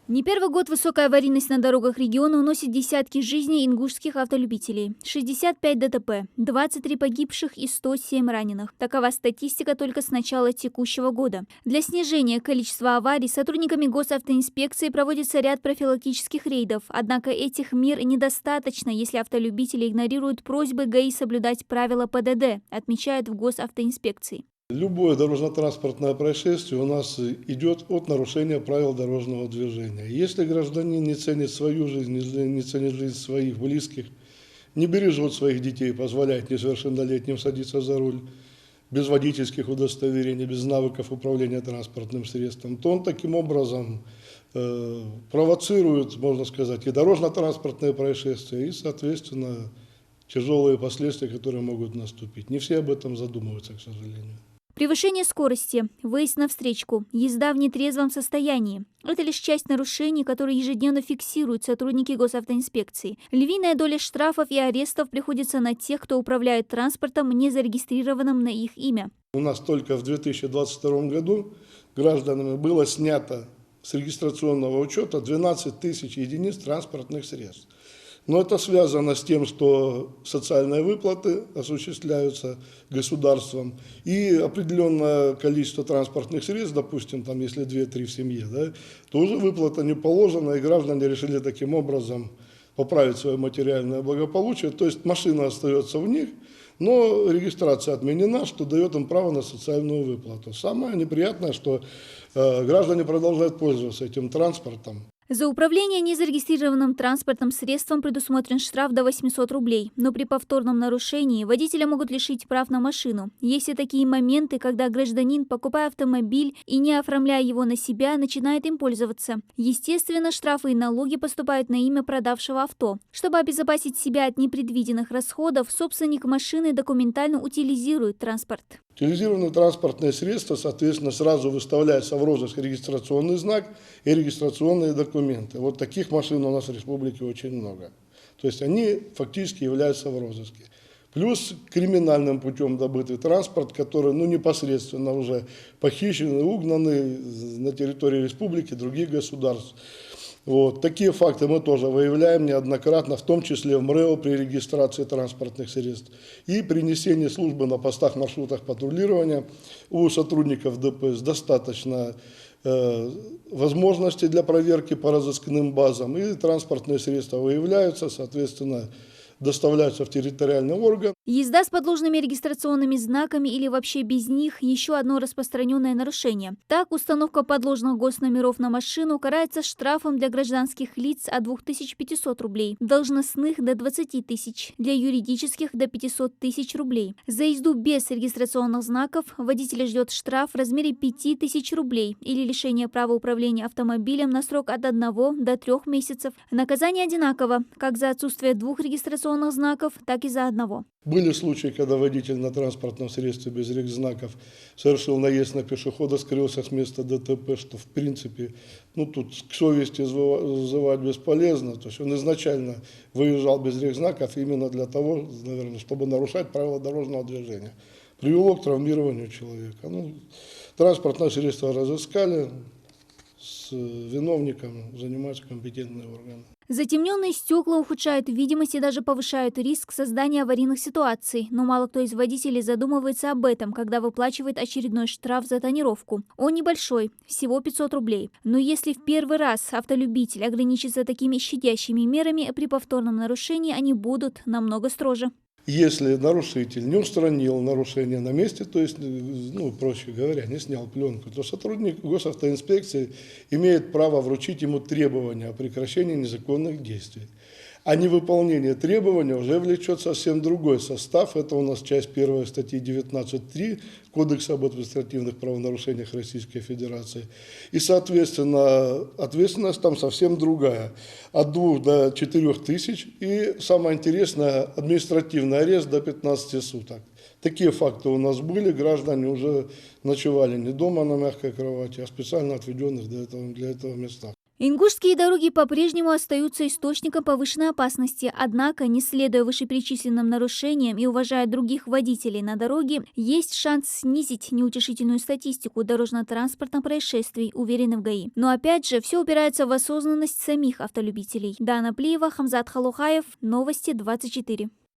Не первый год высокая аварийность на дорогах региона уносит десятки жизней ингушских автолюбителей. 65 ДТП, 23 погибших и 107 раненых. Такова статистика только с начала текущего года. Для снижения количества аварий сотрудниками госавтоинспекции проводится ряд профилактических рейдов. Однако этих мер недостаточно, если автолюбители игнорируют просьбы ГАИ соблюдать правила ПДД, отмечают в госавтоинспекции. Любое дорожно-транспортное происшествие у нас идет от нарушения правил дорожного движения. Если гражданин не ценит свою жизнь, не ценит жизнь своих близких, не бережет своих детей, позволяет несовершеннолетним садиться за руль, без водительских удостоверений, без навыков управления транспортным средством, то он таким образом провоцирует, можно сказать, и дорожно-транспортные происшествия, и, соответственно, тяжелые последствия, которые могут наступить. Не все об этом задумываются, к сожалению. Превышение скорости, выезд на встречку, езда в нетрезвом состоянии – это лишь часть нарушений, которые ежедневно фиксируют сотрудники госавтоинспекции. Львиная доля штрафов и арестов приходится на тех, кто управляет транспортом, не зарегистрированным на их имя. У нас только в 2022 году гражданами было снято с регистрационного учета 12 тысяч единиц транспортных средств. Но это связано с тем, что социальные выплаты осуществляются государством, и определенное количество транспортных средств, допустим, там, если 2-3 в семье, да, то уже выплата не положена, и граждане решили таким образом поправить свое материальное благополучие. То есть машина остается в них, но регистрация отменена, что дает им право на социальную выплату. Самое неприятное, что граждане продолжают пользоваться этим транспортом. За управление незарегистрированным транспортным средством предусмотрен штраф до 800 рублей, но при повторном нарушении водителя могут лишить прав на машину. Есть и такие моменты, когда гражданин, покупая автомобиль и не оформляя его на себя, начинает им пользоваться. Естественно, штрафы и налоги поступают на имя продавшего авто. Чтобы обезопасить себя от непредвиденных расходов, собственник машины документально утилизирует транспорт. Утилизированные транспортные средства, соответственно, сразу выставляется в розыск регистрационный знак и регистрационные документы. Вот таких машин у нас в республике очень много. То есть они фактически являются в розыске. Плюс криминальным путем добытый транспорт, который непосредственно уже похищен и угнан на территории республики, других государств. Вот. Такие факты мы тоже выявляем неоднократно, в том числе в МРЭО при регистрации транспортных средств и при несении службы на постах, маршрутах патрулирования. У сотрудников ДПС достаточно возможностей для проверки по разыскным базам, и транспортные средства выявляются, соответственно, доставляются в территориальный орган. Езда с подложными регистрационными знаками или вообще без них – еще одно распространенное нарушение. Так, установка подложных госномеров на машину карается штрафом для гражданских лиц от 2500 рублей, должностных – до 20 тысяч, для юридических – до 500 тысяч рублей. За езду без регистрационных знаков водителя ждет штраф в размере 5000 рублей или лишение права управления автомобилем на срок от 1 до 3 месяцев. Наказание одинаково, как за отсутствие 2 регистрационных знаков, так и за 1. Были случаи, когда водитель на транспортном средстве без регзнаков совершил наезд на пешехода, скрылся с места ДТП, что в принципе, тут к совести взывать бесполезно. То есть он изначально выезжал без регзнаков именно для того, наверное, чтобы нарушать правила дорожного движения. Привело к травмированию человека. Транспортное средство разыскали, с виновником занимаются компетентные органы. Затемненные стекла ухудшают видимость и даже повышают риск создания аварийных ситуаций. Но мало кто из водителей задумывается об этом, когда выплачивает очередной штраф за тонировку. Он небольшой, всего 500 рублей. Но если в первый раз автолюбитель ограничится такими щадящими мерами, при повторном нарушении они будут намного строже. Если нарушитель не устранил нарушение на месте, то есть, проще говоря, не снял пленку, то сотрудник госавтоинспекции имеет право вручить ему требования о прекращении незаконных действий. А невыполнение требования уже влечет совсем другой состав. Это у нас часть 1 статьи 19.3 Кодекса об административных правонарушениях Российской Федерации. И, соответственно, ответственность там совсем другая. От 2 до 4 тысяч. И, самое интересное, административный арест до 15 суток. Такие факты у нас были. Граждане уже ночевали не дома на мягкой кровати, а специально отведенных для этого местах. Ингушские дороги по-прежнему остаются источником повышенной опасности, однако, не следуя вышеперечисленным нарушениям и уважая других водителей на дороге, есть шанс снизить неутешительную статистику дорожно-транспортных происшествий, уверены в ГАИ. Но опять же, все упирается в осознанность самих автолюбителей. Дана Плиева, Хамзат Халухаев, Новости 24.